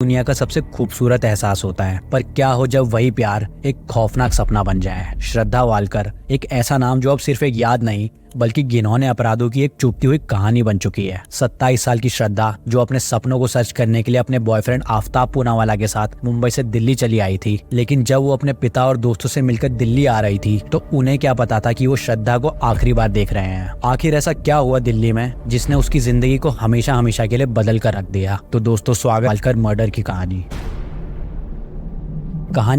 दुनिया का सबसे खूबसूरत एहसास होता है, पर क्या हो जब वही प्यार एक खौफनाक सपना बन जाए। श्रद्धा वालकर एक ऐसा नाम जो अब सिर्फ एक याद नहीं बल्कि घिनौने अपराधों की एक चुपती हुई कहानी बन चुकी है। 27 साल की श्रद्धा जो अपने सपनों को सर्च करने के लिए अपने बॉयफ्रेंड आफ्ताब पूनावाला के साथ मुंबई से दिल्ली चली आई थी, लेकिन जब वो अपने पिता और दोस्तों से मिलकर दिल्ली आ रही थी तो उन्हें क्या पता था कि वो श्रद्धा को आखिरी बार देख रहे हैं। आखिर ऐसा क्या हुआ दिल्ली में जिसने उसकी जिंदगी को हमेशा हमेशा के लिए बदल कर रख दिया। तो दोस्तों, स्वागत वालकर मर्डर की कहानी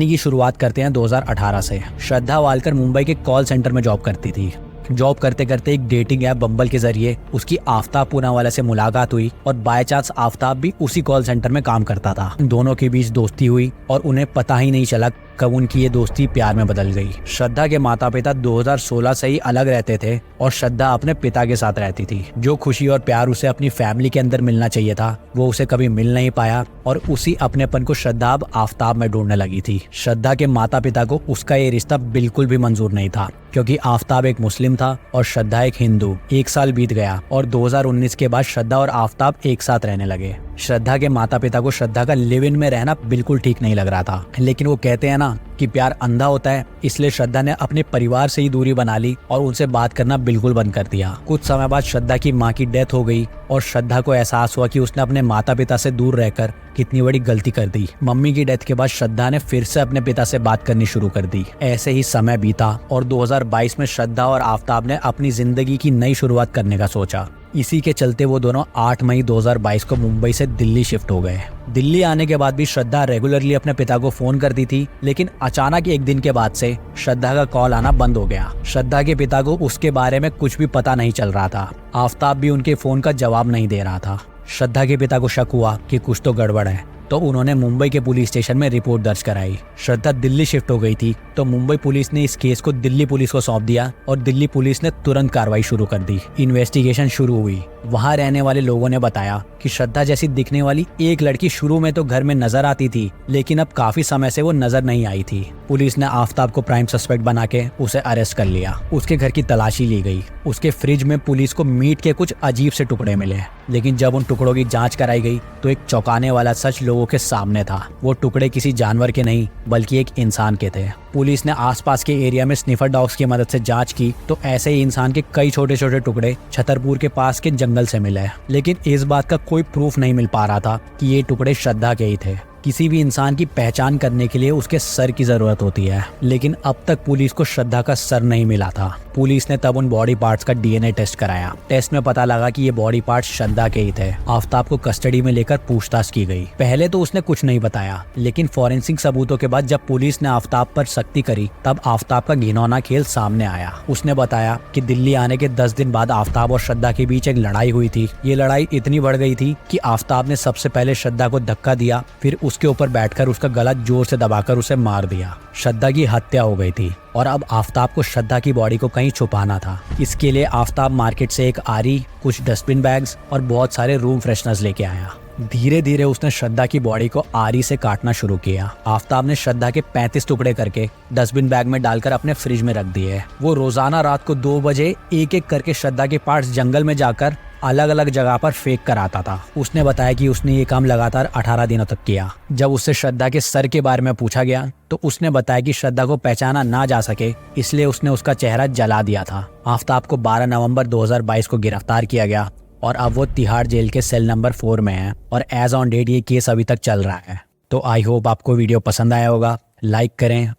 की शुरुआत करते हैं 2018 से। श्रद्धा वालकर मुंबई के कॉल सेंटर में जॉब करती थी। जॉब करते करते एक डेटिंग ऐप बम्बल के जरिए उसकी आफ्ताब पूनावाला से मुलाकात हुई और बाय चांस आफ्ताब भी उसी कॉल सेंटर में काम करता था। दोनों के बीच दोस्ती हुई और उन्हें पता ही नहीं चला कब उनकी ये दोस्ती प्यार में बदल गई। श्रद्धा के माता पिता 2016 से ही अलग रहते थे और श्रद्धा अपने पिता के साथ रहती थी। जो खुशी और प्यार उसे अपनी फैमिली के अंदर मिलना चाहिए था वो उसे कभी मिल नहीं पाया और उसी अपनेपन को श्रद्धा अब आफ्ताब में ढूंढने लगी थी। श्रद्धा के माता पिता को उसका ये रिश्ता बिल्कुल भी मंजूर नहीं था क्योंकि आफ्ताब एक मुस्लिम था और श्रद्धा एक हिंदू। एक साल बीत गया और 2019 के बाद श्रद्धा और आफ्ताब एक साथ रहने लगे। श्रद्धा के माता पिता को श्रद्धा का लिव इन में रहना बिल्कुल ठीक नहीं लग रहा था, लेकिन वो कहते हैं ना कि प्यार अंधा होता है, इसलिए श्रद्धा ने अपने परिवार से ही दूरी बना ली और उनसे बात करना बिल्कुल बंद कर दिया। कुछ समय बाद श्रद्धा की माँ की डेथ हो गई और श्रद्धा को एहसास हुआ कि उसने अपने माता पिता से दूर रहकर कितनी बड़ी गलती कर दी। मम्मी की डेथ के बाद श्रद्धा ने फिर से अपने पिता से बात करनी शुरू कर दी। ऐसे ही समय बीता और 2022 में श्रद्धा और आफ्ताब ने अपनी जिंदगी की नई शुरुआत करने का सोचा। इसी के चलते वो दोनों 8 मई 2022 को मुंबई से दिल्ली शिफ्ट हो गए। दिल्ली आने के बाद भी श्रद्धा रेगुलरली अपने पिता को फोन करती थी, लेकिन अचानक एक दिन के बाद से श्रद्धा का कॉल आना बंद हो गया। श्रद्धा के पिता को उसके बारे में कुछ भी पता नहीं चल रहा था। आफ्ताब भी उनके फोन का जवाब नहीं दे रहा था। श्रद्धा के पिता को शक हुआ कि कुछ तो गड़बड़ है, तो उन्होंने मुंबई के पुलिस स्टेशन में रिपोर्ट दर्ज कराई। श्रद्धा दिल्ली शिफ्ट हो गई थी तो मुंबई पुलिस ने इस केस को दिल्ली पुलिस को सौंप दिया और दिल्ली पुलिस ने तुरंत कार्रवाई शुरू कर दी। इन्वेस्टिगेशन शुरू हुई। वहां रहने वाले लोगों ने बताया कि श्रद्धा जैसी दिखने वाली एक लड़की शुरू में तो घर में नजर आती थी, लेकिन अब काफी समय से वो नजर नहीं आई थी। पुलिस ने आफ्ताब को प्राइम सस्पेक्ट बना के उसे अरेस्ट कर लिया। उसके घर की तलाशी ली गई। उसके फ्रिज में पुलिस को मीट के कुछ अजीब से टुकड़े मिले, लेकिन जब उन टुकड़ों की जांच कराई गई तो एक चौंकाने वाला सच लोगों के सामने था। वो टुकड़े किसी जानवर के नहीं बल्कि एक इंसान के थे। पुलिस ने आसपास के एरिया में स्निफर डॉग्स की मदद से जांच की तो ऐसे ही इंसान के कई छोटे छोटे टुकड़े छतरपुर के पास के जंगल से मिले, लेकिन इस बात का कोई प्रूफ नहीं मिल पा रहा था कि ये टुकड़े श्रद्धा के ही थे। किसी भी इंसान की पहचान करने के लिए उसके सर की जरूरत होती है, लेकिन अब तक पुलिस को श्रद्धा का सर नहीं मिला था। पुलिस ने तब उन बॉडी पार्ट्स का डीएनए टेस्ट कराया। टेस्ट में पता लगा कि ये बॉडी पार्ट्स श्रद्धा के ही थे। आफ्ताब को कस्टडी में लेकर पूछताछ की गई। पहले तो उसने कुछ नहीं बताया, लेकिन फॉरेंसिक सबूतों के बाद जब पुलिस ने आफ्ताब पर सख्ती करी तब आफ्ताब का घिनौना खेल सामने आया। उसने बताया कि दिल्ली आने के 10 दिन बाद आफ्ताब और श्रद्धा के बीच एक लड़ाई हुई थी। ये लड़ाई इतनी बढ़ गई थी कि आफ्ताब ने सबसे पहले श्रद्धा को धक्का दिया, फिर उसके ऊपर बैठकर उसका गला जोर से दबाकर उसे मार दिया। श्रद्धा की हत्या हो गई थी और अब आफ्ताब को श्रद्धा की बॉडी को कहीं छुपाना था। इसके लिए आफ्ताब मार्केट से एक आरी, कुछ डस्टबिन बैग्स और बहुत सारे रूम फ्रेशनर्स लेके आया। धीरे धीरे उसने श्रद्धा की बॉडी को आरी से काटना शुरू किया। आफ्ताब ने श्रद्धा के 35 टुकड़े करके डस्टबिन बैग में डालकर अपने फ्रिज में रख दिए। वो रोजाना रात को 2 बजे एक एक करके श्रद्धा के पार्ट्स जंगल में जाकर अलग अलग जगह पर फेंक कर आता था। उसने बताया कि उसने ये काम लगातार 18 दिनों तक किया। जब उससे श्रद्धा के सर के बारे में पूछा गया तो उसने बताया कि श्रद्धा को पहचाना ना जा सके इसलिए उसने उसका चेहरा जला दिया था। आफ्ताब को 12 नवंबर 2022 को गिरफ्तार किया गया और अब वो तिहाड़ जेल के सेल नंबर 4 में है और एज ऑन डेट ये केस अभी तक चल रहा है। तो आई होप आपको वीडियो पसंद आया होगा। लाइक करें